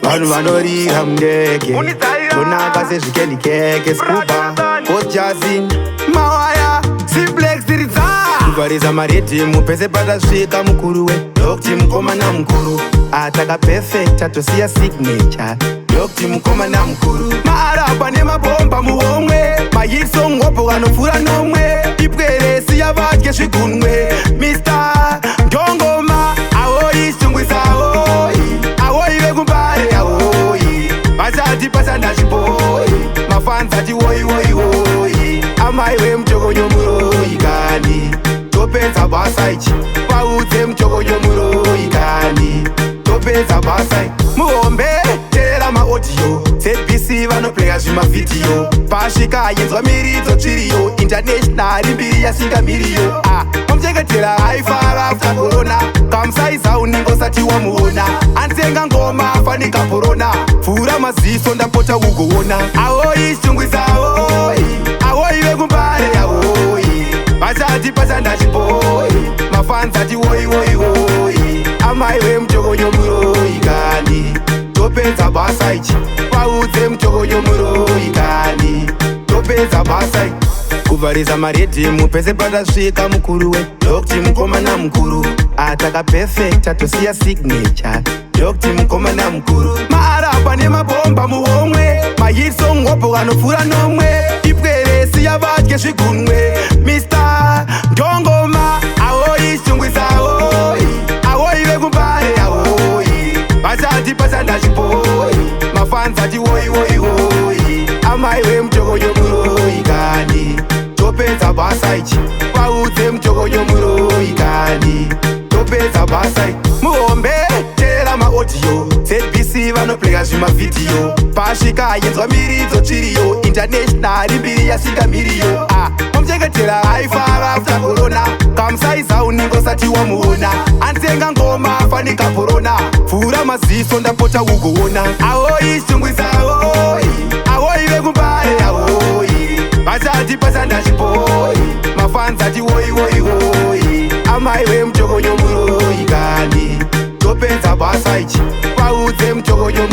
vanhu vanorira mundege tonaka sezvikendikeke skuba bojazin mawaya simplex tiridza kuvharisa maredhimu pese patasvika mukuru wedokti mukomana mukuru ataka perfect atosiya signature dokti mukomana mukuru maarapa nemabomba muhomwe mayiso ngopo anopfuura nomwe ipweresi yavatye zvigunwe Mr. Ndongoma ahoyi shungwisa ahoyi vekumbare ahoyi vasati pasanda chiboyi mafanza ati woyi woyi woyi amai wemuchokonyo muroyi kani topedza basa ichi paudze muchokonyo muroyi kani topedza basa muhombe teera maaudio ZBC vanopleya zvimavhidhiyo pasvika ayenzwa miridzo tsviriyo international mbiri yasingamiriyo omuchengetera aifara after corona kamusaiza uningo sati wamuona anzenga ngoma afanika porona pfuura maziso ndapota ugoona ahoyi shungwisa ahoyi vekumbare ahoyi vasati pasanda chiboyi mafanza ati woyi woyi woyi amai wemuchokonyo muroyi kani topedza basa ichi paudze muchokonyo muroyi kani topedza basa kuvharisa maredhimu pese patasvika mukuru wedokti mukomana mukuru ataka perfect atosiya signature dokti mukomana mukuru maarapa nemabomba muhomwe mayiso ngopo anopfuura nomwe ipweresi yavatye zvigunwe Mr. Ndongoma ahoyi shungwisa ahoyi vekumbare ahoyi vasati pasanda chiboyi mafanza ati woyi woyi woyi amai wemuchokonyo muroyi kani topedza basa ichi paudze muchokonyo muroyi kani topedza basa muhombe teera maaudio ZBC vanopleya zvimavhidhiyo pasvika ayenzwa miridzo tsviriyo international mbiri yasingamiriyo omuchengetera aifara after corona kamusaiza uningo sati wamuona anzenga ngoma afanika porona pfuura maziso ndapota ugoona ahoyi shungwisa ahoyi vekumbare ahoyi vasati pasanda chiboyi mafanza ati woyi woyi woyi amai wemuchokonyo muroyi kani topedza basa ichi paudze muchokonyo